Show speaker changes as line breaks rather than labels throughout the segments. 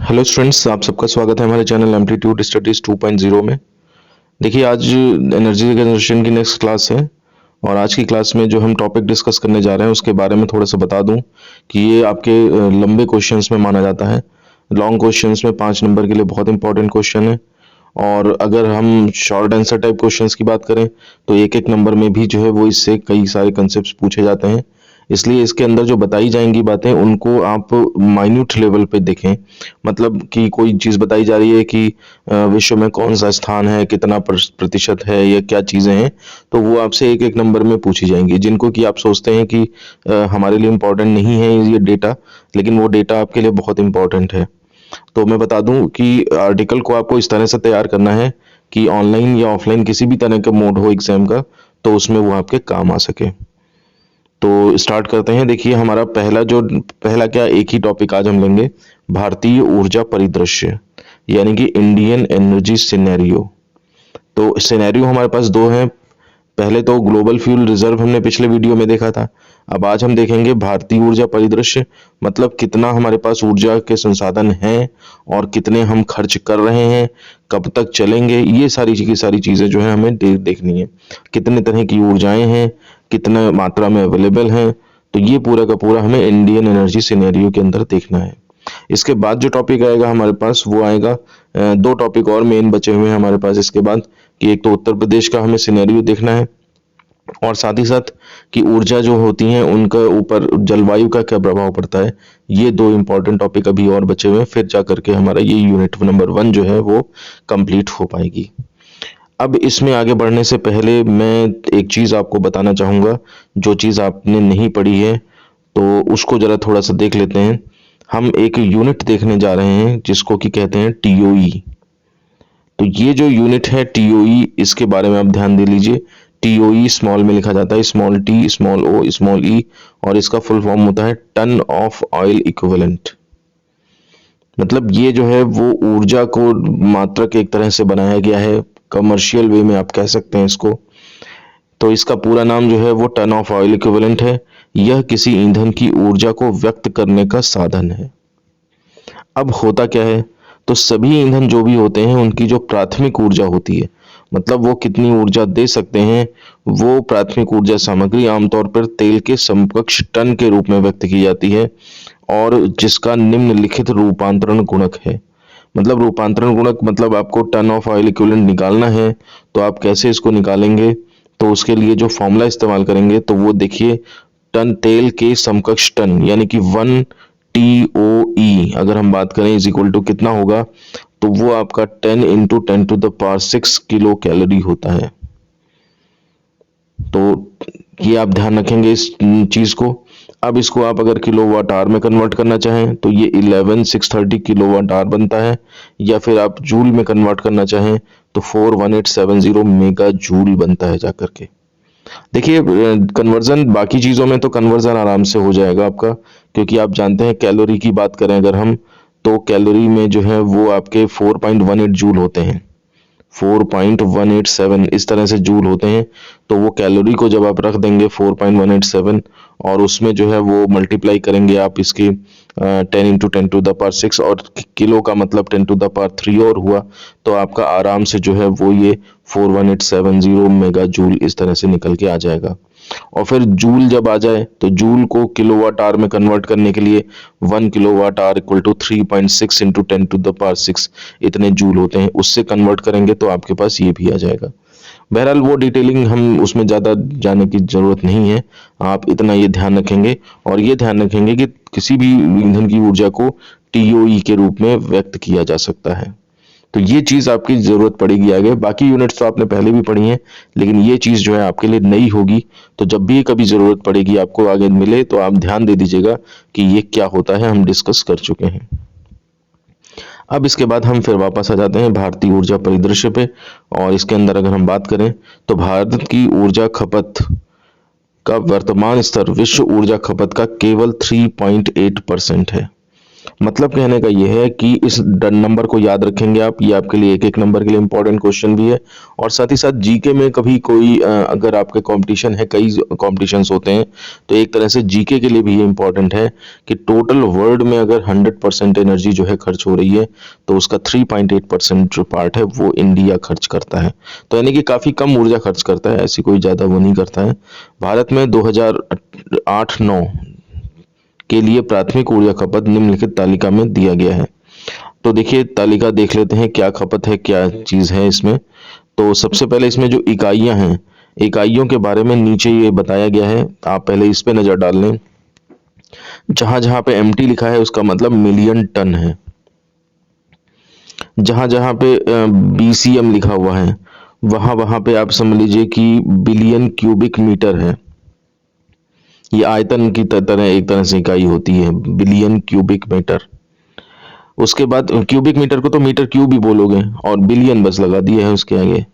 Hello students, आप सबका स्वागत है हमारे चैनल एम्पलीट्यूड स्टडीज 2.0 में। देखिए, आज एनर्जी जनरेशन की नेक्स्ट क्लास है और आज की क्लास में जो हम टॉपिक डिस्कस करने जा रहे हैं उसके बारे में थोड़ा सा बता दूं कि ये आपके लंबे क्वेश्चंस में माना जाता है। लॉन्ग क्वेश्चंस में 5 नंबर के लिए बहुत इंपॉर्टेंट क्वेश्चन है। और अगर हम शॉर्ट आंसर टाइप क्वेश्चंस की बात करें तो एक एक नंबर में भी जो है वो इससे कई सारे कंसेप्ट पूछे जाते हैं। इसलिए इसके अंदर जो बताई जाएंगी बातें उनको आप माइन्यूट लेवल पे देखें। मतलब कि कोई चीज़ बताई जा रही है कि विश्व में कौन सा स्थान है, कितना प्रतिशत है, या क्या चीज़ें हैं, तो वो आपसे एक एक नंबर में पूछी जाएंगी, जिनको कि आप सोचते हैं कि हमारे लिए इम्पोर्टेंट नहीं है ये डेटा, लेकिन वो डेटा आपके लिए बहुत इंपॉर्टेंट है। तो मैं बता दूं कि आर्टिकल को आपको इस तरह से तैयार करना है कि ऑनलाइन या ऑफलाइन किसी भी तरह का मोड हो एग्जाम का, तो उसमें वो आपके काम आ सके। तो स्टार्ट करते हैं। देखिए, हमारा पहला क्या, एक ही टॉपिक आज हम लेंगे, भारतीय ऊर्जा परिदृश्य, यानी कि इंडियन एनर्जी सिनेरियो। तो सिनेरियो हमारे पास दो हैं। पहले तो ग्लोबल फ्यूल रिजर्व हमने पिछले वीडियो में देखा था। अब आज हम देखेंगे भारतीय ऊर्जा परिदृश्य, मतलब कितना हमारे पास ऊर्जा के संसाधन हैं और कितने हम खर्च कर रहे हैं, कब तक चलेंगे, ये सारी की सारी चीजें जो है हमें देखनी है। कितने तरह की ऊर्जाएं हैं, कितना मात्रा में अवेलेबल हैं, तो ये पूरा का पूरा हमें इंडियन एनर्जी सिनेरियो के अंदर देखना है। इसके बाद जो टॉपिक आएगा हमारे पास वो आएगा, दो टॉपिक और मेन बचे हुए हैं हमारे पास इसके बाद, कि एक तो उत्तर प्रदेश का हमें सिनेरियो देखना है और साथ ही साथ कि ऊर्जा जो होती हैं उनका ऊपर जलवायु का क्या प्रभाव पड़ता है। ये दो इंपॉर्टेंट टॉपिक अभी और बचे हुए हैं, फिर जा करके हमारा ये यूनिट नंबर 1 जो है वो कंप्लीट हो पाएगी। अब इसमें आगे बढ़ने से पहले मैं एक चीज आपको बताना चाहूंगा, जो चीज आपने नहीं पढ़ी है तो उसको जरा थोड़ा सा देख लेते हैं। हम एक यूनिट देखने जा रहे हैं जिसको कि कहते हैं टीओई। तो ये जो यूनिट है टीओई, इसके बारे में आप ध्यान दे लीजिए। टीओई स्मॉल में लिखा जाता है, स्मॉल टी, स्मॉल ओ, स्मॉल ई, और इसका फुल फॉर्म होता है टन ऑफ ऑयल इक्विवेलेंट। मतलब ये जो है वो ऊर्जा को मात्रक एक तरह से बनाया गया है, कमर्शियल वे में आप कह सकते हैं इसको। तो इसका पूरा नाम जो है वो टन ऑफ ऑयल इक्विवेलेंट है। यह किसी ईंधन की ऊर्जा को व्यक्त करने का साधन है। अब होता क्या है, तो सभी ईंधन जो भी होते हैं उनकी जो प्राथमिक ऊर्जा होती है, मतलब वो कितनी ऊर्जा दे सकते हैं, वो प्राथमिक ऊर्जा सामग्री आमतौर पर तेल के समकक्ष टन के रूप में व्यक्त की जाती है, और जिसका निम्नलिखित रूपांतरण गुणक है। मतलब रूपांतरण गुणक, मतलब आपको टन ऑफ ऑयल इक्विवेलेंट निकालना है तो आप कैसे इसको निकालेंगे, तो उसके लिए जो फॉर्मूला इस्तेमाल करेंगे तो वो देखिए, टन तेल के समकक्ष टन यानी कि 1 TOE अगर हम बात करें इज इक्वल टू कितना होगा, तो वो आपका 10 इंटू 10⁶ किलो कैलोरी होता है। तो ये आप ध्यान रखेंगे इस चीज को। अब इसको आप अगर किलोवाट आवर में कन्वर्ट करना चाहें तो ये 11630 किलोवाट आवर बनता है, या फिर आप जूल में कन्वर्ट करना चाहें तो 41870 मेगा जूल बनता है जाकर के। देखिए, कन्वर्जन बाकी चीज़ों में तो कन्वर्जन आराम से हो जाएगा आपका, क्योंकि आप जानते हैं कैलोरी की बात करें अगर हम, तो कैलोरी में जो है वो आपके 4.18 जूल होते हैं, 4.187 इस तरह से जूल होते हैं। तो वो कैलोरी को जब आप रख देंगे 4.187 और उसमें जो है वो मल्टीप्लाई करेंगे आप इसकी 10 इंटू 10⁶, और किलो का मतलब 10⁻³ और हुआ, तो आपका आराम से जो है वो ये 41870 मेगा जूल इस तरह से निकल के आ जाएगा। और फिर जूल जब आ जाए तो जूल को किलोवाट आवर में कन्वर्ट करने के लिए 1 kilowatt hour equal to 3.6 into 10⁶ इतने जूल होते हैं, उससे कन्वर्ट करेंगे तो आपके पास ये भी आ जाएगा। बहरहाल वो डिटेलिंग हम उसमें ज़्यादा जाने की ज़रूरत नहीं है, आप इतना ये ध्यान रखेंगे और ये ध्यान रखेंगे कि किसी भी ईंधन की ऊर्जा को टीओई के रूप में व्यक्त किया जा सकता है। तो ये चीज़ आपकी ज़रूरत पड़ेगी आगे। बाकी यूनिट्स तो आपने पहले भी पढ़ी हैं, लेकिन ये चीज़ जो है आपके लिए नई होगी, तो जब भी कभी ज़रूरत पड़ेगी आपको आगे मिले तो आप ध्यान दे दीजिएगा कि ये क्या होता है, हम डिस्कस कर चुके हैं। अब इसके बाद हम फिर वापस आ जाते हैं भारतीय ऊर्जा परिदृश्य पे, और इसके अंदर अगर हम बात करें तो भारत की ऊर्जा खपत का वर्तमान स्तर विश्व ऊर्जा खपत का केवल 3.8% है। मतलब कहने का ये है कि इस नंबर को याद रखेंगे आप, ये आपके लिए एक एक नंबर के लिए इंपॉर्टेंट क्वेश्चन भी है। और साथ ही साथ जीके में कभी कोई अगर आपके कंपटीशन है, कई कॉम्पिटिशन्स होते हैं, तो एक तरह से जीके के लिए भी ये इंपॉर्टेंट है कि टोटल वर्ल्ड में अगर 100% एनर्जी जो है खर्च हो रही है, तो उसका 3.8% जो पार्ट है वो इंडिया खर्च करता है। तो यानी कि काफ़ी कम ऊर्जा खर्च करता है, ऐसी कोई ज़्यादा वो नहीं करता है। भारत में 2008-9 के लिए प्राथमिक ऊर्जा खपत निम्नलिखित तालिका में दिया गया है। तो देखिए तालिका देख लेते हैं क्या खपत है, क्या चीज़ है इसमें। तो सबसे पहले इसमें जो इकाइयां हैं, इकाइयों के बारे में नीचे ये बताया गया है, आप पहले इस पे नज़र डाल लें। जहां जहां पे एमटी लिखा है उसका मतलब मिलियन टन है। जहां जहां पे बीसीएम लिखा हुआ है, वहां वहां पे आप समझ लीजिए कि बिलियन क्यूबिक मीटर है। ये आयतन की तरह एक तरह से इकाई होती है, बिलियन क्यूबिक मीटर। उसके बाद क्यूबिक मीटर को तो मीटर क्यूब ही बोलोगे, और बिलियन बस लगा दिया है उसके आगे।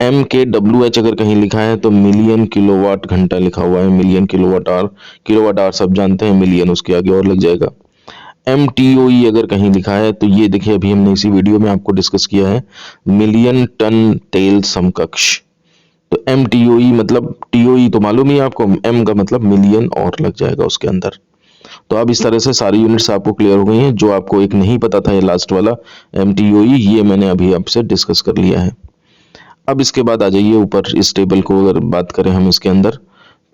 MKWH अगर कहीं लिखा है तो मिलियन किलोवाट घंटा लिखा हुआ है, million kilowatt hour. Kilowatt hour सब जानते हैं, मिलियन उसके आगे और लग जाएगा। MTOE अगर कहीं लिखा है तो ये देखिए अभी हमने इसी वीडियो में आपको डिस्कस किया है, मिलियन टन तेल समकक्ष। तो MTOE मतलब TOE तो मालूम ही है आपको, M का मतलब मिलियन और लग जाएगा उसके अंदर। तो अब इस तरह से सारी यूनिट्स आपको क्लियर हो गई हैं। जो आपको एक नहीं पता था, ये लास्ट वाला MTOE, ये मैंने अभी आपसे डिस्कस कर लिया है। अब इसके बाद आ जाइए ऊपर, इस टेबल को अगर बात करें हम इसके अंदर,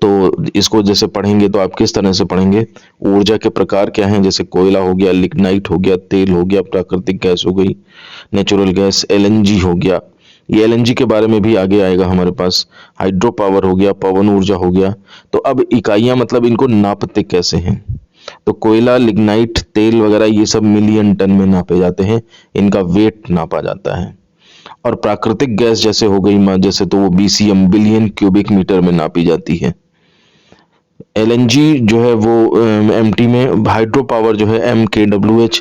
तो इसको जैसे पढ़ेंगे तो आप किस तरह से पढ़ेंगे। ऊर्जा के प्रकार क्या हैं, जैसे कोयला हो गया, लिग्नाइट हो गया, तेल हो गया, प्राकृतिक गैस हो गई, नेचुरल गैस, LNG हो गया। ये LNG के बारे में भी आगे आएगा हमारे पास। हाइड्रो पावर हो गया, पवन ऊर्जा हो गया। तो अब इकाइयां मतलब इनको नापते कैसे हैं। तो कोयला, लिग्नाइट, तेल वगैरह ये सब मिलियन टन में नापे जाते हैं, इनका वेट नापा जाता है। और प्राकृतिक गैस जैसे हो गई जैसे, तो वो BCM बिलियन क्यूबिक मीटर में नापी जाती है। LNG जो है वो MT में, हाइड्रो पावर जो है MKWH,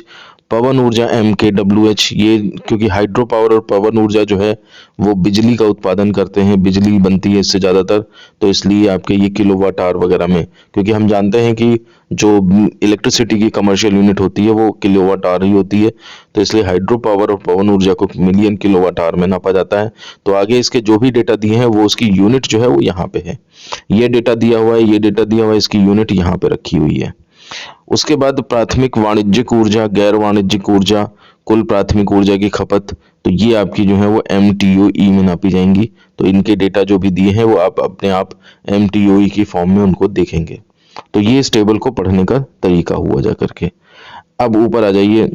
पवन ऊर्जा MKWH। ये क्योंकि हाइड्रो पावर और पवन ऊर्जा जो है वो बिजली का उत्पादन करते हैं, बिजली बनती है इससे ज़्यादातर, तो इसलिए आपके ये किलोवाट आवर वगैरह में, क्योंकि हम जानते हैं कि जो इलेक्ट्रिसिटी की कमर्शियल यूनिट होती है वो किलोवाट आवर ही होती है, तो इसलिए हाइड्रो पावर और पवन ऊर्जा को मिलियन किलोवाट आवर में नापा जाता है। तो आगे इसके जो भी डेटा दिए हैं वो उसकी यूनिट जो है वो यहाँ पे है, ये डेटा दिया हुआ है, ये डेटा दिया हुआ है, इसकी यूनिट यहाँ पे रखी हुई है। उसके बाद प्राथमिक वाणिज्यिक ऊर्जा, गैर वाणिज्यिक ऊर्जा, कुल प्राथमिक ऊर्जा की खपत, तो ये आपकी जो है वो MTOE में नापी जाएंगी। तो इनके डेटा जो भी दिए हैं वो आप अपने आप MTOE की फॉर्म में उनको देखेंगे। तो ये इस टेबल को पढ़ने का तरीका हुआ जा करके। अब ऊपर आ जाइए,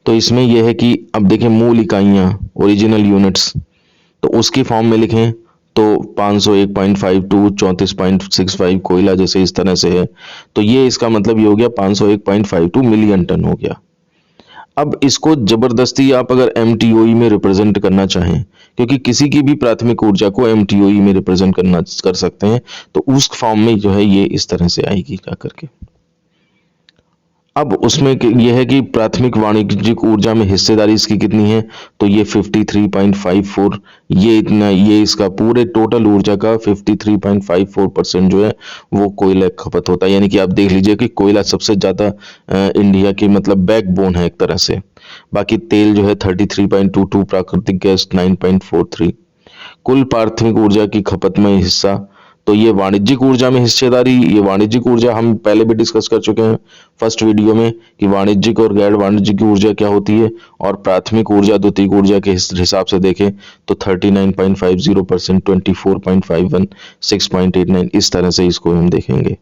तो इसमें यह है कि अब देखें मूल इकाइयां, ओरिजिनल यूनिट्स, तो उसकी फॉर्म में लिखें तो 501.52, 34.65 कोयला जैसे इस तरह से है, तो ये इसका मतलब ये हो गया 501.52 मिलियन टन हो गया। अब इसको जबरदस्ती आप अगर MTOE में रिप्रेजेंट करना चाहें, क्योंकि किसी की भी प्राथमिक ऊर्जा को MTOE में रिप्रेजेंट कर सकते हैं, तो उस फॉर्म में जो है ये इस तरह से आएगी क्या करके। अब उसमें यह है कि प्राथमिक वाणिज्यिक ऊर्जा में हिस्सेदारी इसकी कितनी है, तो ये 53.54, ये इतना, ये इसका पूरे टोटल ऊर्जा का 53.54% जो है वो कोयला खपत होता है। यानी कि आप देख लीजिए कि कोयला सबसे ज़्यादा इंडिया की मतलब बैकबोन है एक तरह से। बाकी तेल जो है 33.22, प्राकृतिक गैस 9.43। कुल प्राथमिक ऊर्जा की खपत में हिस्सा, तो ये वाणिज्यिक ऊर्जा में हिस्सेदारी, ये वाणिज्यिक ऊर्जा हम पहले भी डिस्कस कर चुके हैं फर्स्ट वीडियो में कि वाणिज्यिक और गैर वाणिज्यिक ऊर्जा क्या होती है। और प्राथमिक ऊर्जा द्वितीयक ऊर्जा के हिसाब से देखें तो 39.50%, 24.51, 6.89, इस तरह से इसको हम देखेंगे।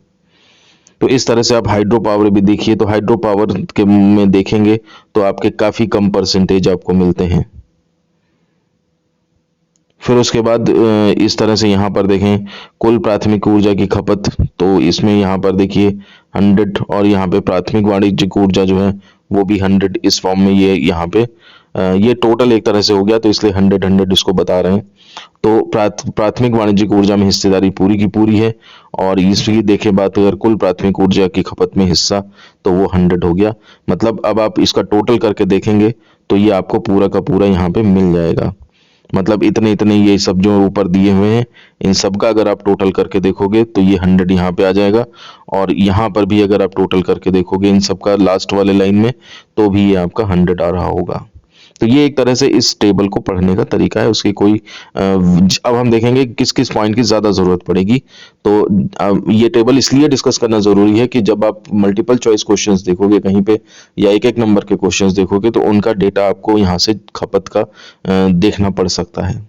तो इस तरह से आप हाइड्रो पावर भी देखिए, तो हाइड्रो पावर के में देखेंगे तो आपके काफी कम परसेंटेज आपको मिलते हैं। फिर उसके बाद इस तरह से यहाँ पर देखें कुल प्राथमिक ऊर्जा की खपत, तो इसमें यहाँ पर देखिए 100, और यहाँ पे प्राथमिक वाणिज्यिक ऊर्जा जो है वो भी 100 इस फॉर्म में, ये यहाँ पे ये टोटल एक तरह से हो गया, तो इसलिए 100 इसको बता रहे हैं। तो प्राथमिक वाणिज्यिक ऊर्जा में हिस्सेदारी पूरी की पूरी है, और इसकी देखें बात अगर कुल प्राथमिक ऊर्जा की खपत में हिस्सा, तो वो 100 हो गया। मतलब अब आप इसका टोटल करके देखेंगे तो ये आपको पूरा का पूरा यहाँ पे मिल जाएगा। मतलब इतने इतने ये सब जो ऊपर दिए हुए हैं, इन सब का अगर आप टोटल करके देखोगे तो ये 100 यहाँ पे आ जाएगा, और यहाँ पर भी अगर आप टोटल करके देखोगे इन सब का लास्ट वाले लाइन में, तो भी ये आपका 100 आ रहा होगा। तो ये एक तरह से इस टेबल को पढ़ने का तरीका है। उसकी कोई अब हम देखेंगे किस किस पॉइंट की ज़्यादा ज़रूरत पड़ेगी। तो ये टेबल इसलिए डिस्कस करना ज़रूरी है कि जब आप मल्टीपल चॉइस क्वेश्चंस देखोगे कहीं पे, या एक एक नंबर के क्वेश्चंस देखोगे, तो उनका डेटा आपको यहाँ से खपत का देखना पड़ सकता है।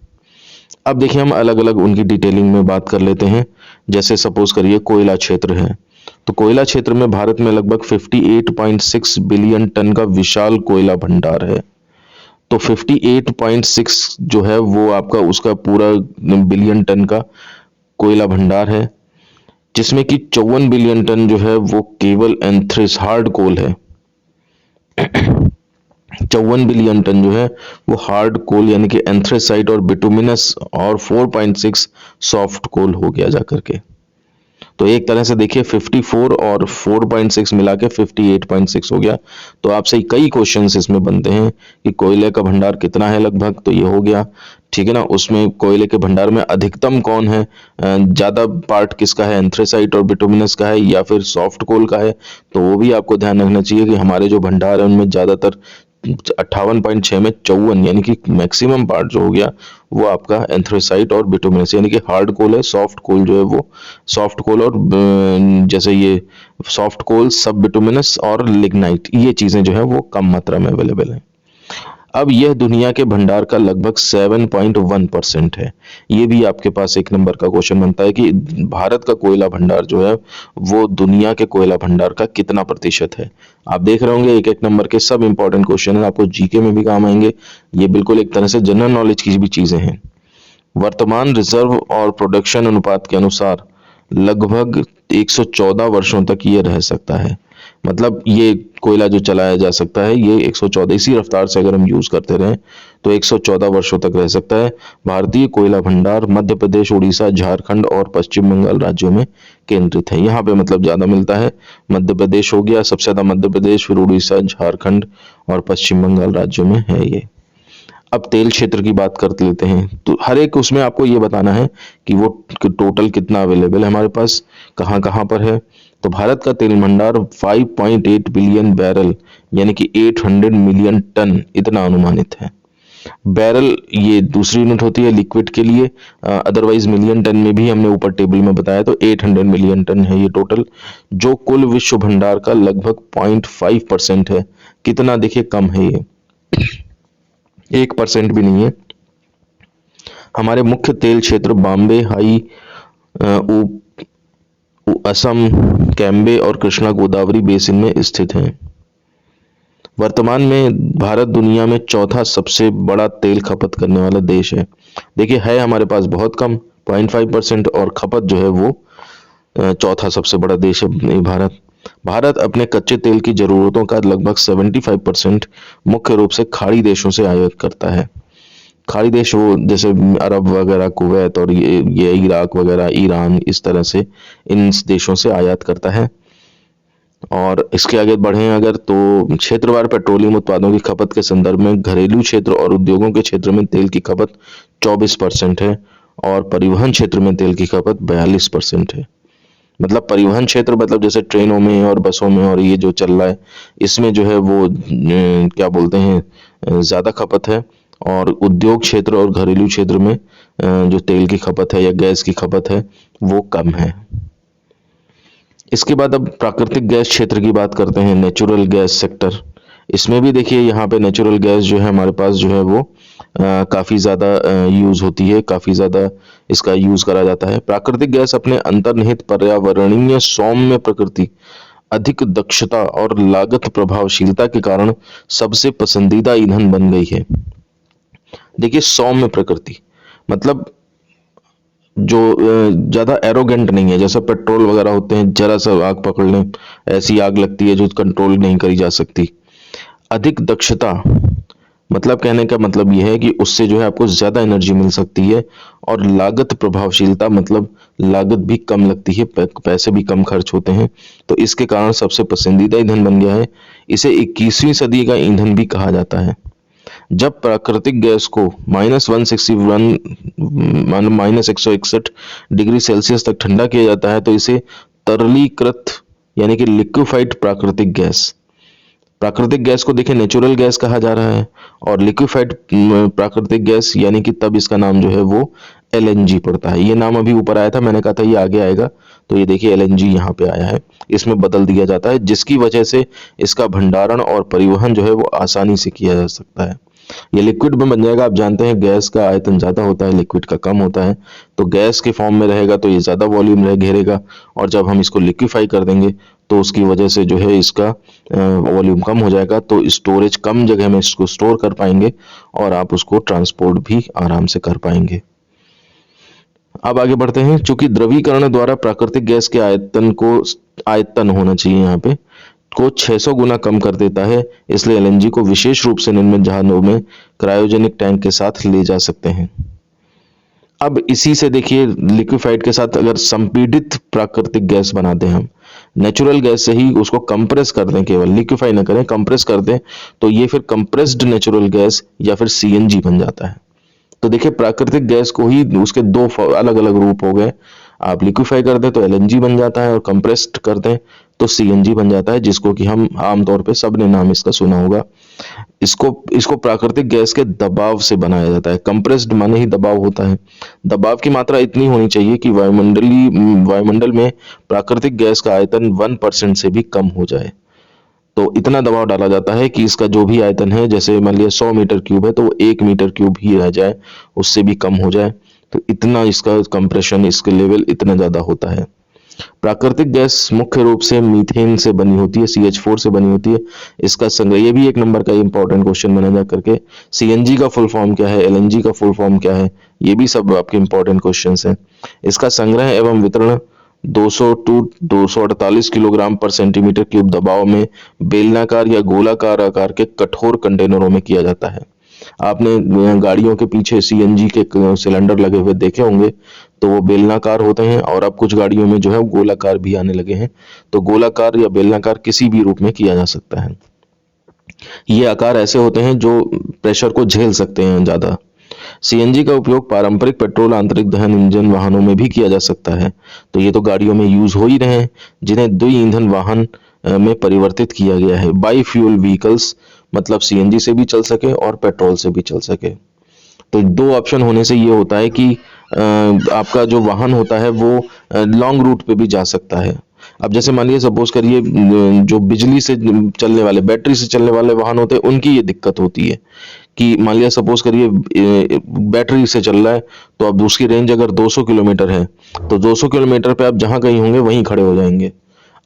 अब देखिए हम अलग अलग उनकी डिटेलिंग में बात कर लेते हैं। जैसे सपोज करिए कोयला क्षेत्र है, तो कोयला क्षेत्र में भारत में लगभग 58.6 बिलियन टन का विशाल कोयला भंडार है। तो 58.6 जो है वो आपका उसका पूरा बिलियन टन का कोयला भंडार है, जिसमें कि 54 बिलियन टन जो है वो केवल एंथ्रेस हार्ड कोल है। 54 बिलियन टन जो है वो हार्ड कोल यानी कि एंथ्रेसाइट और बिटुमिनस, और 4.6 सॉफ्ट कोल हो गया जा करके। तो एक तरह से देखिए 54 और 4.6 मिला के 58.6 हो गया। तो आपसे कई क्वेश्चंस इसमें बनते हैं कि कोयले का भंडार कितना है लगभग, तो ये हो गया, ठीक है ना। उसमें कोयले के भंडार में अधिकतम कौन है, ज्यादा पार्ट किसका है, एंथ्रेसाइट और बिटुमिनस का है या फिर सॉफ्ट कोल का है। तो वो भी आपको ध्यान रखना चाहिए कि हमारे जो भंडार है उनमें ज्यादातर 58.6 में 54 यानी कि मैक्सिमम पार्ट जो हो गया वो आपका एंथ्रेसाइट और बिटुमिनस यानी कि हार्ड कोल है। सॉफ्ट कोल जो है वो सॉफ्ट कोल और जैसे ये सॉफ्ट कोल, सब बिटुमिनस और लिग्नाइट, ये चीजें जो है वो कम मात्रा में अवेलेबल है। अब यह दुनिया के भंडार का लगभग 7.1% है। ये भी आपके पास एक नंबर का क्वेश्चन बनता है कि भारत का कोयला भंडार जो है वो दुनिया के कोयला भंडार का कितना प्रतिशत है। आप देख रहे होंगे एक एक नंबर के सब इंपॉर्टेंट क्वेश्चन है, आपको जीके में भी काम आएंगे। ये बिल्कुल एक तरह से जनरल नॉलेज की भी चीजें हैं। वर्तमान रिजर्व और प्रोडक्शन अनुपात के अनुसार लगभग 114 वर्षों तक ये रह सकता है। मतलब ये कोयला जो चलाया जा सकता है ये 114 इसी रफ्तार से अगर हम यूज करते रहें तो 114 वर्षों तक रह सकता है। भारतीय कोयला भंडार मध्य प्रदेश, उड़ीसा, झारखंड और पश्चिम बंगाल राज्यों में केंद्रित है। यहाँ पे मतलब ज्यादा मिलता है। मध्य प्रदेश हो गया सबसे ज्यादा, मध्य प्रदेश, फिर उड़ीसा, झारखंड और पश्चिम बंगाल राज्यों में है ये। अब तेल क्षेत्र की बात कर लेते हैं, तो हर एक उसमें आपको ये बताना है कि वो टोटल कितना अवेलेबल है हमारे पास, कहाँ कहाँ पर है। तो भारत का तेल भंडार 5.8 बिलियन बैरल यानी कि 800 मिलियन टन इतना अनुमानित है। बैरल ये दूसरी यूनिट होती है लिक्विड के लिए, अदरवाइज मिलियन टन में भी हमने ऊपर टेबल में बताया। तो 800 मिलियन टन है ये टोटल, जो कुल विश्व भंडार का लगभग 0.5% है। कितना देखिए कम है ये, 1% भी नहीं है। हमारे मुख्य तेल क्षेत्र बॉम्बे, हाई, असम, कैम्बे और कृष्णा गोदावरी बेसिन में स्थित हैं। वर्तमान में भारत दुनिया में चौथा सबसे बड़ा तेल खपत करने वाला देश है। देखिए है हमारे पास बहुत कम 0.5%, और खपत जो है वो चौथा सबसे बड़ा देश है भारत। भारत अपने कच्चे तेल की जरूरतों का लगभग 75% मुख्य रूप से खाड़ी देशों से आयात करता है। खाड़ी देश वो जैसे अरब वगैरह, कुवैत और ये इराक वगैरह, ईरान, इस तरह से इन देशों से आयात करता है। और इसके आगे बढ़े अगर तो क्षेत्रवार पेट्रोलियम उत्पादों की खपत के संदर्भ में घरेलू क्षेत्र और उद्योगों के क्षेत्र में तेल की खपत 24% है, और परिवहन क्षेत्र में तेल की खपत 42% है। मतलब परिवहन क्षेत्र मतलब जैसे ट्रेनों में और बसों में और ये जो चल रहा है इसमें जो है वो क्या बोलते हैं ज्यादा खपत है, और उद्योग क्षेत्र और घरेलू क्षेत्र में जो तेल की खपत है या गैस की खपत है वो कम है। इसके बाद अब प्राकृतिक गैस क्षेत्र की बात करते हैं, नेचुरल गैस सेक्टर। इसमें भी देखिए यहाँ पे नेचुरल गैस जो है हमारे पास जो है वो काफ़ी ज़्यादा यूज़ होती है, काफ़ी ज़्यादा इसका यूज़ करा जाता है। प्राकृतिक गैस अपने अंतर्निहित पर्यावरणीय सौम्य प्रकृति, अधिक दक्षता और लागत प्रभावशीलता के कारण सबसे पसंदीदा ईंधन बन गई है। देखिए सौम्य प्रकृति मतलब जो ज़्यादा एरोगेंट नहीं है, जैसा पेट्रोल वगैरह होते हैं, जरा सा आग पकड़ लें ऐसी आग लगती है जो कंट्रोल नहीं करी जा सकती। अधिक दक्षता मतलब कहने का मतलब यह है कि उससे जो है आपको ज्यादा एनर्जी मिल सकती है, और लागत प्रभावशीलता मतलब लागत भी कम लगती है, पैसे भी कम खर्च होते हैं, तो इसके कारण सबसे पसंदीदा ईंधन बन गया है। इसे 21वीं सदी का ईंधन भी कहा जाता है। जब प्राकृतिक गैस को -161 -161 डिग्री सेल्सियस तक ठंडा किया जाता है तो इसे तरलीकृत यानी कि लिक्विफाइड प्राकृतिक गैस को देखिए नेचुरल गैस कहा जा रहा है, और लिक्विफाइड प्राकृतिक गैस यानी कि तब इसका नाम जो है वो एलएनजी पड़ता है। ये नाम अभी ऊपर आया था, मैंने कहा था ये आगे आएगा, तो ये देखिए एलएनजी यहाँ पे आया है, इसमें बदल दिया जाता है, जिसकी वजह से इसका भंडारण और परिवहन जो है वो आसानी से किया जा सकता है। ये लिक्विड में बन जाएगा। आप जानते हैं गैस का आयतन ज़्यादा होता है, लिक्विड का कम होता है, तो गैस के फॉर्म में रहेगा तो ये ज़्यादा वॉल्यूम रह घेरेगा, और जब हम इसको लिक्विफाई कर देंगे तो उसकी वजह से जो है इसका वॉल्यूम कम हो जाएगा, तो स्टोरेज कम जगह में इसको स्टोर कर पाएंगे और आप उसको ट्रांसपोर्ट भी आराम से कर पाएंगे। अब आगे बढ़ते हैं। चूंकि द्रवीकरण द्वारा प्राकृतिक गैस के आयतन होना चाहिए यहाँ पे को 600 गुना कम कर देता है, इसलिए एलएनजी को विशेष रूप से निर्मित जहाजों में क्रायोजेनिक टैंक के साथ ले जा सकते हैं। अब इसी से देखिए लिक्विफाइड के साथ अगर संपीड़ित प्राकृतिक गैस बना दें, हम नेचुरल गैस से ही उसको कंप्रेस कर दें, केवल लिक्विफाई ना करें, कंप्रेस कर दें, तो ये फिर कंप्रेस्ड नेचुरल गैस या फिर सीएनजी बन जाता है। तो देखिए प्राकृतिक गैस को ही उसके दो अलग अलग रूप हो गए। आप लिक्विफाई कर दें तो एलएनजी बन जाता है, और कंप्रेस्ड कर दें तो सीएनजी बन जाता है, जिसको कि हम आमतौर पे सबने नाम इसका सुना होगा। इसको प्राकृतिक गैस के दबाव से बनाया जाता है। कंप्रेस्ड माने ही दबाव होता है। दबाव की मात्रा इतनी होनी चाहिए कि वायुमंडल में प्राकृतिक गैस का आयतन 1% से भी कम हो जाए। तो इतना दबाव डाला जाता है कि इसका जो भी आयतन है, जैसे मान लिया 100 मीटर क्यूब है, तो वो 1 मीटर क्यूब ही रह जाए, उससे भी कम हो जाए। तो इतना इसका कंप्रेशन, इसके लेवल इतना ज्यादा होता है। प्राकृतिक गैस मुख्य रूप से मीथेन से बनी होती है, CH4 से बनी होती है। इसका संग्रह, ये भी एक नंबर का इंपॉर्टेंट क्वेश्चन बना जा करके, सीएनजी का फुल फॉर्म क्या है, एलएनजी का फुल फॉर्म क्या है, ये भी सब आपके इंपॉर्टेंट क्वेश्चंस हैं। इसका संग्रह एवं वितरण 200 टू 248 किलोग्राम पर सेंटीमीटर क्यूब दबाव में बेलनाकार या गोलाकार आकार के कठोर कंटेनरों में किया जाता है। आपने गाड़ियों के पीछे सीएनजी के सिलेंडर लगे हुए देखे होंगे, तो वो बेलनाकार होते हैं, और अब कुछ गाड़ियों में जो है गोलाकार भी आने लगे हैं। तो गोलाकार या बेलनाकार किसी भी रूप में किया जा सकता है। ये आकार ऐसे होते हैं जो प्रेशर को झेल सकते हैं ज्यादा। सीएनजी का उपयोग पारंपरिक पेट्रोल आंतरिक दहन इंजन वाहनों में भी किया जा सकता है। तो ये तो गाड़ियों में यूज हो ही रहे हैं, जिन्हें द्वि ईंधन वाहन में परिवर्तित किया गया है। बाई फ्यूल व्हीकल्स, मतलब सीएनजी से भी चल सके और पेट्रोल से भी चल सके। तो दो ऑप्शन होने से ये होता है कि आपका जो वाहन होता है वो लॉन्ग रूट पे भी जा सकता है। अब जैसे मान लीजिए सपोज करिए जो बिजली से चलने वाले, बैटरी से चलने वाले वाहन होते हैं, उनकी ये दिक्कत होती है कि मान लिया सपोज करिए बैटरी से चल रहा है, तो अब उसकी रेंज अगर 200 किलोमीटर है, तो 200 किलोमीटर पे आप जहां कहीं होंगे वहीं खड़े हो जाएंगे।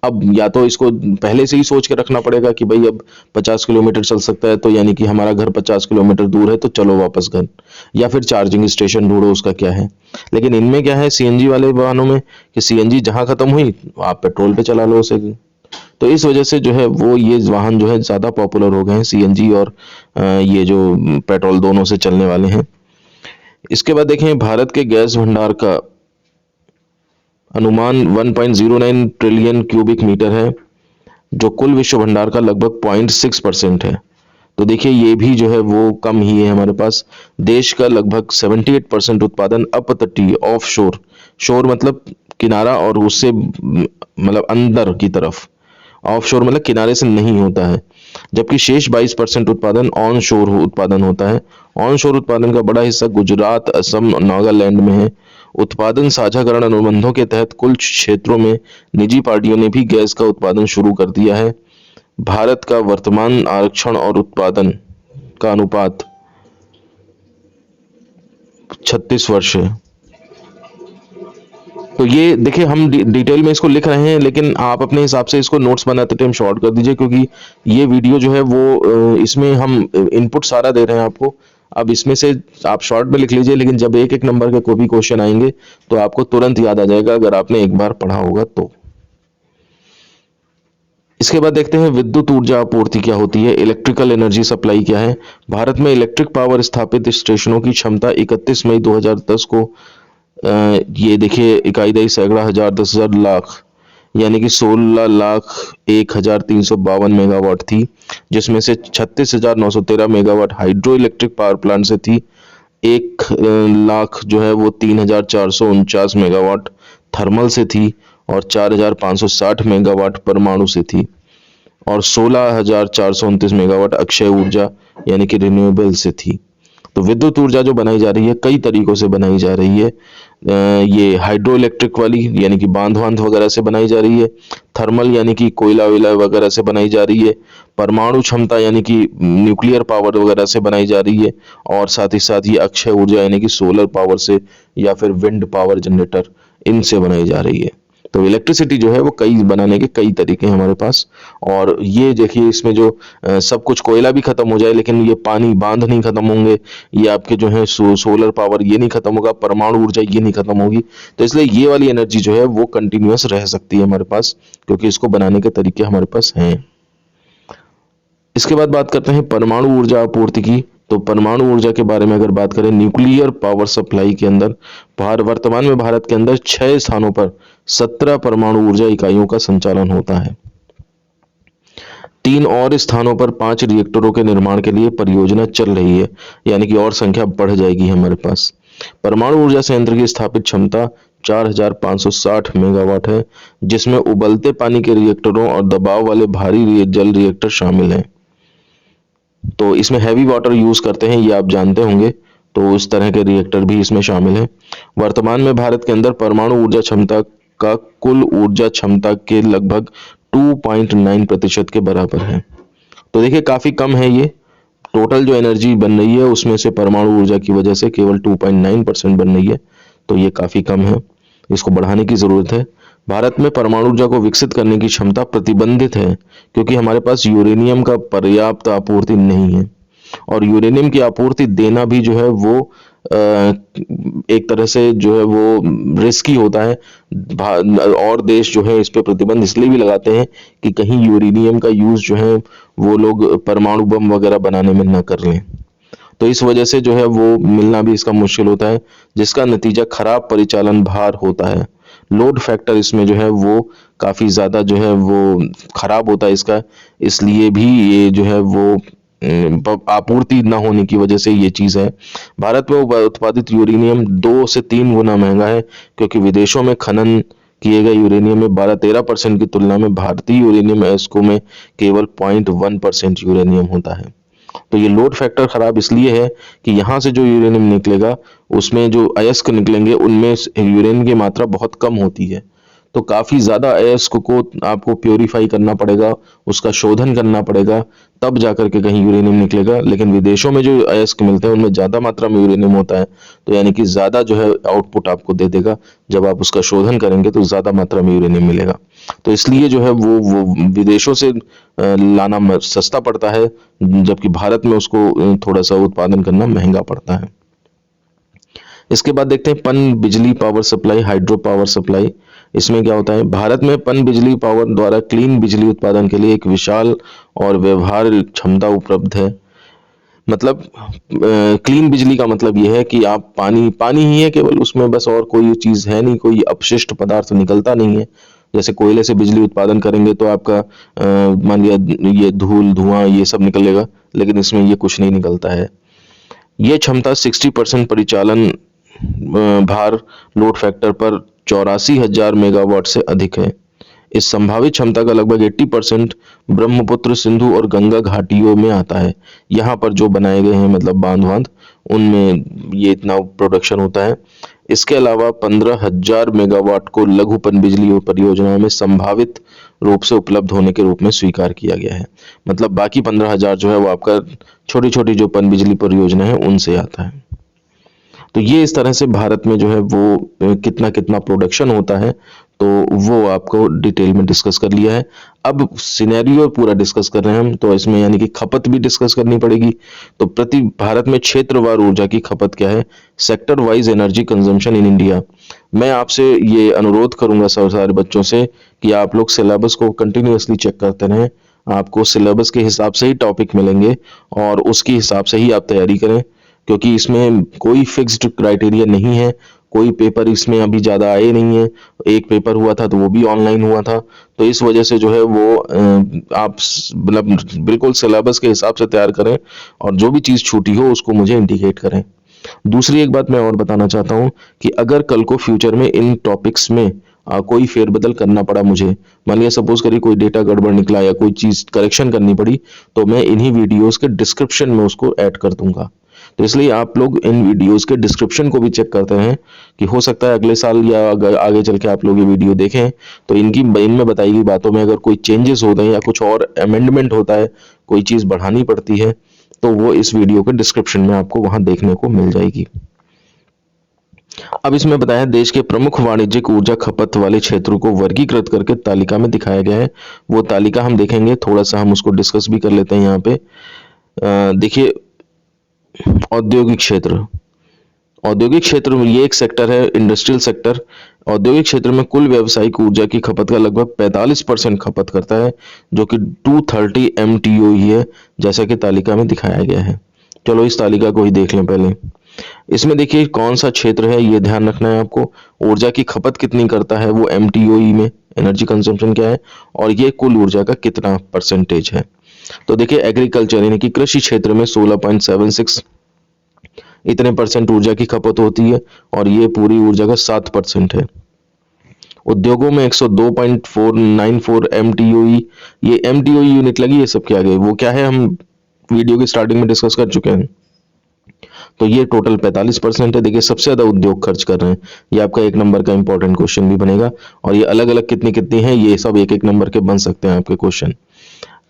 अब या तो इसको पहले से ही सोच के रखना पड़ेगा कि भाई अब 50 किलोमीटर चल सकता है, तो यानी कि हमारा घर 50 किलोमीटर दूर है, तो चलो वापस घर, या फिर चार्जिंग स्टेशन ढूंढो, उसका क्या है। लेकिन इनमें क्या है सीएनजी वाले वाहनों में कि सीएनजी जहां खत्म हुई आप पेट्रोल पे चला लो उसे। तो इस वजह से जो है वो ये वाहन जो है ज्यादा पॉपुलर हो गए हैं, सीएनजी और ये जो पेट्रोल दोनों से चलने वाले हैं। इसके बाद देखें भारत के गैस भंडार का अनुमान 1.09 ट्रिलियन क्यूबिक मीटर है, जो कुल विश्व भंडार का लगभग 0.6% है। तो देखिए ये भी जो है वो कम ही है हमारे पास। देश का लगभग 78% उत्पादन अपतटीय ऑफ शोर, शोर मतलब किनारा, और उससे मतलब अंदर की तरफ, ऑफ शोर मतलब किनारे से नहीं होता है, जबकि शेष 22% उत्पादन ऑन शोर उत्पादन होता है। ऑन शोर उत्पादन का बड़ा हिस्सा गुजरात, असम, नागालैंड में है। उत्पादन साझाकरण अनुबंधों के तहत कुछ क्षेत्रों में निजी पार्टियों ने भी गैस का उत्पादन शुरू कर दिया है। भारत का वर्तमान आरक्षण और उत्पादन का अनुपात 36 वर्ष है। तो ये देखिए हम डिटेल में इसको लिख रहे हैं, लेकिन आप अपने हिसाब से इसको नोट्स बनाते टाइम शॉर्ट कर दीजिए, क्योंकि ये वीडियो जो है वो इसमें हम इनपुट सारा दे रहे हैं आपको। अब इसमें से आप शॉर्ट में लिख लीजिए, लेकिन जब एक एक नंबर के कोई भी क्वेश्चन आएंगे तो आपको तुरंत याद आ जाएगा, अगर आपने एक बार पढ़ा होगा तो। इसके बाद देखते हैं विद्युत ऊर्जा आपूर्ति क्या होती है, इलेक्ट्रिकल एनर्जी सप्लाई क्या है। भारत में इलेक्ट्रिक पावर स्थापित स्टेशनों की क्षमता 31 मई 2010 को ये देखिए इकाई दही सैकड़ा हजार 10,000 लाख यानी कि 16,01,352 मेगावाट थी, जिसमें से 36,913 megawatt hydro electric power plant से थी। 1 लाख जो है वो 3,449 मेगावाट थर्मल से थी, और 4,560 मेगावाट परमाणु से थी, और 16,429 मेगावाट अक्षय ऊर्जा यानी कि रिन्यूएबल से थी। तो विद्युत ऊर्जा जो बनाई जा रही है कई तरीकों से बनाई जा रही है। ये हाइड्रो इलेक्ट्रिक वाली यानी कि बांध वगैरह से बनाई जा रही है, थर्मल यानी कि कोयला वोयला वगैरह से बनाई जा रही है, परमाणु क्षमता यानी कि न्यूक्लियर पावर वगैरह से बनाई जा रही है, और साथ ही साथ ये अक्षय ऊर्जा यानी कि सोलर पावर से या फिर विंड पावर जनरेटर इनसे बनाई जा रही है। तो इलेक्ट्रिसिटी जो है वो कई बनाने के कई तरीके हैं हमारे पास। और ये देखिए इसमें जो सब कुछ कोयला भी खत्म हो जाए लेकिन ये पानी बांध नहीं खत्म होंगे, ये आपके जो है सोलर पावर ये नहीं खत्म होगा, परमाणु ऊर्जा ये नहीं खत्म होगी। तो इसलिए ये वाली एनर्जी जो है वो कंटिन्यूअस रह सकती है हमारे पास, क्योंकि इसको बनाने के तरीके हमारे पास हैं। इसके बाद बात करते हैं परमाणु ऊर्जा आपूर्ति की। तो परमाणु ऊर्जा के बारे में अगर बात करें, न्यूक्लियर पावर सप्लाई के अंदर वर्तमान में भारत के अंदर 6 स्थानों पर 17 परमाणु ऊर्जा इकाइयों का संचालन होता है। 3 और स्थानों पर 5 रिएक्टरों के निर्माण के लिए परियोजना चल रही है, यानी कि और संख्या बढ़ जाएगी हमारे पास। परमाणु ऊर्जा संयंत्र की स्थापित क्षमता 4,560 मेगावाट है, जिसमें उबलते पानी के रिएक्टरों और दबाव वाले भारी जल रिएक्टर शामिल हैं। तो इसमें हैवी वाटर यूज करते हैं, ये आप जानते होंगे। तो उस तरह के रिएक्टर भी इसमें शामिल हैं। वर्तमान में भारत के अंदर परमाणु ऊर्जा क्षमता का कुल ऊर्जा क्षमता के लगभग 2.9% के बराबर है। तो देखिए काफी कम है ये। टोटल जो एनर्जी बन रही है उसमें से परमाणु ऊर्जा की वजह से केवल 2.9% बन रही है, तो ये काफी कम है, इसको बढ़ाने की जरूरत है। भारत में परमाणु ऊर्जा को विकसित करने की क्षमता प्रतिबंधित है, क्योंकि हमारे पास यूरेनियम का पर्याप्त आपूर्ति नहीं है, और यूरेनियम की आपूर्ति देना भी जो है वो एक तरह से जो है वो रिस्की होता है। और देश जो है इस पे प्रतिबंध इसलिए भी लगाते हैं कि कहीं यूरेनियम का यूज जो है वो लोग परमाणु बम वगैरह बनाने में न कर लें। तो इस वजह से जो है वो मिलना भी इसका मुश्किल होता है, जिसका नतीजा खराब परिचालन भार होता है। लोड फैक्टर इसमें जो है वो काफी ज्यादा जो है वो खराब होता है इसका, इसलिए भी ये जो है वो आपूर्ति न होने की वजह से ये चीज है। भारत में उत्पादित यूरेनियम 2 से 3 गुना महंगा है, क्योंकि विदेशों में खनन किए गए यूरेनियम में 12-13% की तुलना में भारतीय यूरेनियम एस्को में केवल 0.1% यूरेनियम होता है। तो ये लोड फैक्टर खराब इसलिए है कि यहाँ से जो यूरेनियम निकलेगा उसमें जो अयस्क निकलेंगे उनमें यूरेनियम की मात्रा बहुत कम होती है। तो काफी ज्यादा अयस्क को आपको प्योरीफाई करना पड़ेगा, उसका शोधन करना पड़ेगा, तब जाकर के कहीं यूरेनियम निकलेगा। लेकिन विदेशों में जो अयस्क मिलते हैं उनमें ज्यादा मात्रा में यूरेनियम होता है, तो यानी कि ज्यादा जो है आउटपुट आपको दे देगा। जब आप उसका शोधन करेंगे तो ज्यादा मात्रा में यूरेनियम मिलेगा। तो इसलिए जो है वो विदेशों से लाना सस्ता पड़ता है, जबकि भारत में उसको थोड़ा सा उत्पादन करना महंगा पड़ता है। इसके बाद देखते हैं पन बिजली power supply, hydro power supply. इसमें क्या होता है, भारत में पन बिजली पावर द्वारा क्लीन बिजली उत्पादन के लिए एक विशाल और व्यवहार्य क्षमता उपलब्ध है। मतलब क्लीन बिजली का मतलब यह है कि आप पानी पानी ही है केवल, उसमें बस और कोई चीज है नहीं, कोई अपशिष्ट पदार्थ निकलता नहीं है। जैसे कोयले से बिजली उत्पादन करेंगे तो आपका मान लिया ये धूल धुआं ये सब निकलेगा, लेकिन इसमें ये कुछ नहीं निकलता है। ये क्षमता 60% परिचालन भार लोड फैक्टर पर 84,000 मेगावाट से अधिक है। इस संभावित क्षमता का लगभग 80% ब्रह्मपुत्र, सिंधु और गंगा घाटियों में आता है। यहाँ पर जो बनाए गए हैं मतलब बांध उनमें ये इतना प्रोडक्शन होता है। इसके अलावा 15,000 मेगावाट को लघु पन बिजली परियोजनाओं में संभावित रूप से उपलब्ध होने के रूप में स्वीकार किया गया है। मतलब बाकी 15,000 जो है वो आपका छोटी छोटी जो पन बिजली परियोजना है उनसे आता है। तो ये इस तरह से भारत में जो है वो कितना कितना प्रोडक्शन होता है, तो वो आपको डिटेल में डिस्कस कर लिया है। अब सिनेरियो पूरा डिस्कस कर रहे हैं हम, तो इसमें यानी कि खपत भी डिस्कस करनी पड़ेगी। तो प्रति भारत में क्षेत्रवार ऊर्जा की खपत क्या है, sector wise energy consumption in India. मैं आपसे ये अनुरोध करूंगा सारे बच्चों से कि आप लोग सिलेबस को कंटिन्यूअसली चेक करते रहें। आपको सिलेबस के हिसाब से ही टॉपिक मिलेंगे और उसके हिसाब से ही आप तैयारी करें, क्योंकि इसमें कोई फिक्स्ड क्राइटेरिया नहीं है, कोई पेपर इसमें अभी ज़्यादा आए नहीं है, एक पेपर हुआ था तो वो भी ऑनलाइन हुआ था, तो इस वजह से जो है वो आप मतलब बिल्कुल सिलेबस के हिसाब से तैयार करें और जो भी चीज़ छूटी हो उसको मुझे इंडिकेट करें। दूसरी एक बात मैं और बताना चाहता हूँ कि अगर कल को फ्यूचर में इन टॉपिक्स में कोई फेरबदल करना पड़ा मुझे, मान लिया सपोज करिए कोई डेटा गड़बड़ निकला या कोई चीज़ करेक्शन करनी पड़ी, तो मैं इन्हीं वीडियोस के डिस्क्रिप्शन में उसको ऐड कर दूंगा। तो इसलिए आप लोग इन वीडियोस के डिस्क्रिप्शन को भी चेक करते हैं कि हो सकता है अगले साल या अगर आगे चल के आप लोग ये वीडियो देखें तो इनमें बताई गई बातों में अगर कोई चेंजेस होते हैं या कुछ और अमेंडमेंट होता है, कोई चीज़ बढ़ानी पड़ती है, तो वो इस वीडियो के डिस्क्रिप्शन में आपको वहां देखने को मिल जाएगी। अब इसमें बताया देश के प्रमुख वाणिज्यिक ऊर्जा खपत वाले क्षेत्रों को वर्गीकृत करके तालिका में दिखाया गया है। वो तालिका हम देखेंगे, थोड़ा सा हम उसको डिस्कस भी कर लेते हैं यहाँ पे। देखिए, औद्योगिक क्षेत्र, औद्योगिक क्षेत्र में ये एक सेक्टर है, इंडस्ट्रियल सेक्टर। औद्योगिक क्षेत्र में कुल व्यावसायिक ऊर्जा की खपत का लगभग 45% खपत करता है, जो कि 230 MTU ही है, जैसा कि तालिका में दिखाया गया है। चलो इस तालिका को ही देख लें पहले। इसमें देखिए कौन सा क्षेत्र है ये ध्यान रखना है आपको, ऊर्जा की खपत कितनी करता है वो MTOE में, एनर्जी कंजम्पशन क्या है, और ये कुल ऊर्जा का कितना परसेंटेज है। तो देखिए एग्रीकल्चर यानी कि कृषि क्षेत्र में 16.76 इतने परसेंट ऊर्जा की खपत होती है और ये पूरी ऊर्जा का 7% है। उद्योगों में 102.494 MTOE, ये MTOE यूनिट लगी है सबके आगे, वो क्या है हम वीडियो की स्टार्टिंग में डिस्कस कर चुके हैं। तो ये टोटल 45% है। देखिए सबसे ज्यादा उद्योग खर्च कर रहे हैं, ये आपका एक नंबर का इंपॉर्टेंट क्वेश्चन भी बनेगा, और ये अलग अलग कितनी कितनी है ये सब एक एक नंबर के बन सकते हैं आपके क्वेश्चन।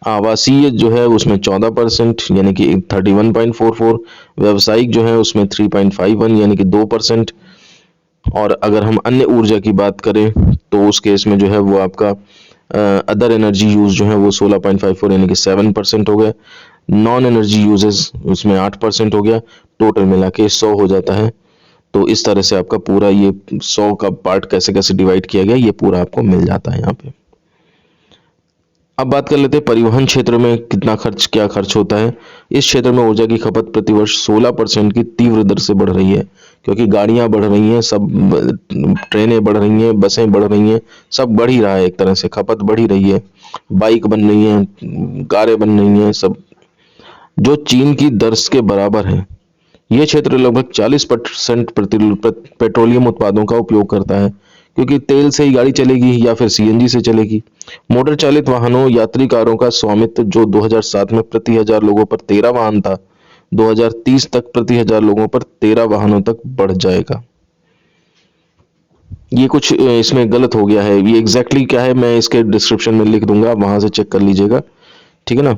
आवासीय जो है उसमें 14% यानी कि 31.44, व्यावसायिक जो है उसमें 3.51 यानी कि 2%, और अगर हम अन्य ऊर्जा की बात करें तो उस केस में जो है वो आपका अदर एनर्जी यूज जो है वो 16.54 यानी कि 7% हो गया। नॉन एनर्जी यूजेस उसमें 8% हो गया। टोटल मिला के 100 हो जाता है। तो इस तरह से आपका पूरा ये 100 का पार्ट कैसे कैसे डिवाइड किया गया ये पूरा आपको मिल जाता है यहाँ पे। अब बात कर लेते हैं परिवहन क्षेत्र में कितना खर्च, क्या खर्च होता है। इस क्षेत्र में ऊर्जा की खपत प्रतिवर्ष 16% की तीव्र दर से बढ़ रही है, क्योंकि गाड़ियां बढ़ रही हैं, सब ट्रेनें बढ़ रही हैं, बसें बढ़ रही हैं, सब बढ़ ही रहा है, एक तरह से खपत बढ़ ही रही है। बाइक बन रही हैं, कारें बन रही हैं, सब जो चीन की दर के बराबर है। यह क्षेत्र लगभग 40% पेट्रोलियम उत्पादों का उपयोग करता है, क्योंकि तेल से ही गाड़ी चलेगी या फिर CNG से चलेगी। मोटर चालित वाहनों, यात्री कारों का स्वामित्व जो 2007 में प्रति 1000 लोगों पर 13 वाहन था, 2030 तक प्रति 1000 लोगों पर 13 वाहनों तक बढ़ जाएगा। ये कुछ इसमें गलत हो गया है, ये एग्जैक्टली क्या है मैं इसके डिस्क्रिप्शन में लिख दूंगा, वहां से चेक कर लीजिएगा, ठीक है ना।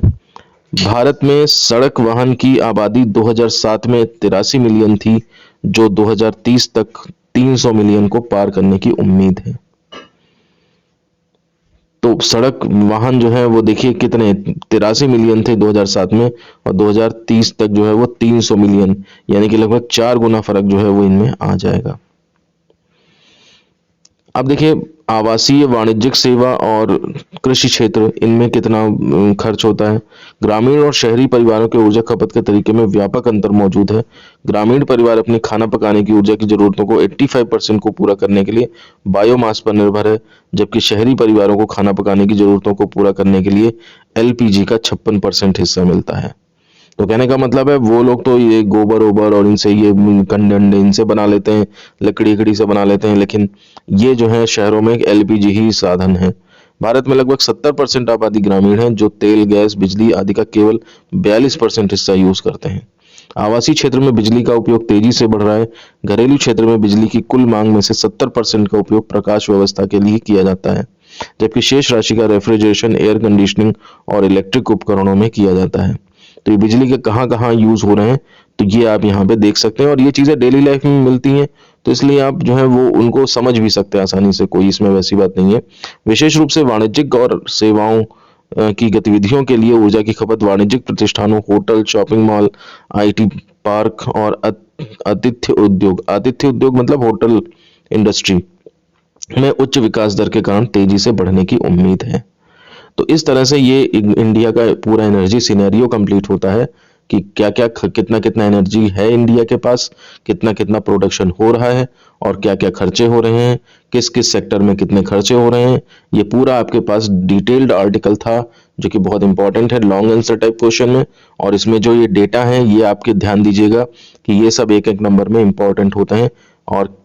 भारत में सड़क वाहन की आबादी 2007 में 83 मिलियन थी, जो 2030 तक 300 मिलियन को पार करने की उम्मीद है। तो सड़क वाहन जो है वो देखिए कितने 83 मिलियन थे 2007 में, और 2030 तक जो है वो 300 मिलियन, यानी कि लगभग 4 गुना फर्क जो है वो इनमें आ जाएगा। अब देखिए आवासीय, वाणिज्यिक सेवा और कृषि क्षेत्र, इनमें कितना खर्च होता है। ग्रामीण और शहरी परिवारों के ऊर्जा खपत के तरीके में व्यापक अंतर मौजूद है। ग्रामीण परिवार अपने खाना पकाने की ऊर्जा की जरूरतों को 85% को पूरा करने के लिए बायोमास पर निर्भर है, जबकि शहरी परिवारों को खाना पकाने की जरूरतों को पूरा करने के लिए LPG का 56% हिस्सा मिलता है। तो कहने का मतलब है वो लोग तो ये गोबर ओबर और इनसे ये कंडे अंडे इनसे बना लेते हैं, लकड़ी से बना लेते हैं, लेकिन ये जो है शहरों में LPG ही साधन है। भारत में लगभग 70% आबादी ग्रामीण है, जो तेल, गैस, बिजली आदि का केवल 42% हिस्सा यूज करते हैं। आवासीय क्षेत्र में बिजली का उपयोग तेजी से बढ़ रहा है। घरेलू क्षेत्र में बिजली की कुल मांग में से 70% का उपयोग प्रकाश व्यवस्था के लिए किया जाता है, जबकि शेष राशि का रेफ्रिजरेशन, एयर कंडीशनिंग और इलेक्ट्रिक उपकरणों में किया जाता है। तो ये बिजली के कहाँ कहाँ यूज हो रहे हैं तो ये आप यहाँ पे देख सकते हैं, और ये चीजें डेली लाइफ में मिलती हैं, तो इसलिए आप जो है वो उनको समझ भी सकते हैं आसानी से, कोई इसमें वैसी बात नहीं है। विशेष रूप से वाणिज्यिक और सेवाओं की गतिविधियों के लिए ऊर्जा की खपत वाणिज्यिक प्रतिष्ठानों, hotel, shopping mall, IT park और आतिथ्य उद्योग मतलब होटल इंडस्ट्री में उच्च विकास दर के कारण तेजी से बढ़ने की उम्मीद है। तो इस तरह से ये इंडिया का पूरा एनर्जी सिनेरियो कंप्लीट होता है, कि क्या क्या कितना कितना एनर्जी है इंडिया के पास, कितना कितना प्रोडक्शन हो रहा है और क्या क्या खर्चे हो रहे हैं, किस किस सेक्टर में कितने खर्चे हो रहे हैं। ये पूरा आपके पास डिटेल्ड आर्टिकल था जो कि बहुत इंपॉर्टेंट है लॉन्ग आंसर टाइप क्वेश्चन में। और इसमें जो ये डेटा है ये आपके ध्यान दीजिएगा कि ये सब एक एक नंबर में इंपॉर्टेंट होते हैं। और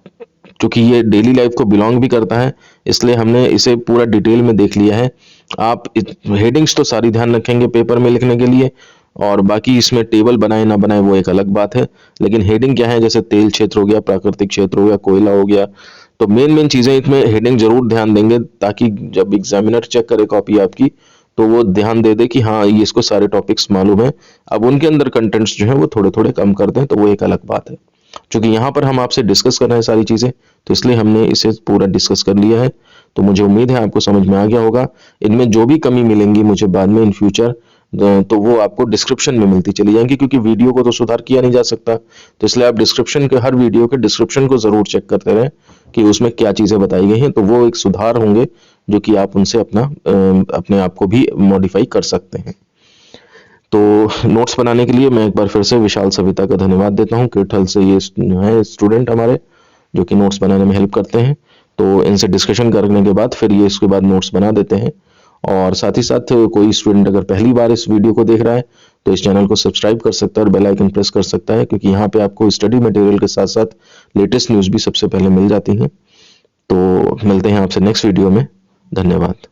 क्योंकि ये डेली लाइफ को बिलोंग भी करता है इसलिए हमने इसे पूरा डिटेल में देख लिया है। आप हेडिंग्स तो सारी ध्यान रखेंगे पेपर में लिखने के लिए, और बाकी इसमें टेबल बनाए ना बनाए वो एक अलग बात है। लेकिन हेडिंग क्या है, जैसे तेल क्षेत्र हो गया, प्राकृतिक क्षेत्र हो गया, कोयला हो गया, तो मेन मेन चीजें इसमें हेडिंग जरूर ध्यान देंगे ताकि जब एग्जामिनर चेक करे कॉपी आपकी तो वो ध्यान दे दे कि हाँ ये इसको सारे टॉपिक्स मालूम है। अब उनके अंदर कंटेंट्स जो है वो थोड़े थोड़े कम कर दें तो वो एक अलग बात है। क्योंकि यहाँ पर हम आपसे डिस्कस कर रहे हैं सारी चीजें, तो इसलिए हमने इसे पूरा डिस्कस कर लिया है। तो मुझे उम्मीद है आपको समझ में आ गया होगा। इनमें जो भी कमी मिलेंगी मुझे बाद में इन फ्यूचर तो वो आपको डिस्क्रिप्शन में मिलती चली जाएंगी, क्योंकि वीडियो को तो सुधार किया नहीं जा सकता। तो इसलिए आप डिस्क्रिप्शन के हर वीडियो के डिस्क्रिप्शन को जरूर चेक करते रहें कि उसमें क्या चीजें बताई गई हैं, तो वो एक सुधार होंगे जो कि आप उनसे अपने आप को भी मॉडिफाई कर सकते हैं। तो नोट्स बनाने के लिए मैं एक बार फिर से विशाल सविता का धन्यवाद देता हूँ। किरथल से ये है स्टूडेंट हमारे जो कि नोट्स बनाने में हेल्प करते हैं। तो इनसे डिस्कशन करने के बाद फिर ये इसके बाद नोट्स बना देते हैं। और साथ ही साथ कोई स्टूडेंट अगर पहली बार इस वीडियो को देख रहा है तो इस चैनल को सब्सक्राइब कर सकता है और बेल आइकन प्रेस कर सकता है, क्योंकि यहाँ पे आपको स्टडी मटेरियल के साथ साथ लेटेस्ट न्यूज़ भी सबसे पहले मिल जाती हैं। तो मिलते हैं आपसे नेक्स्ट वीडियो में। धन्यवाद।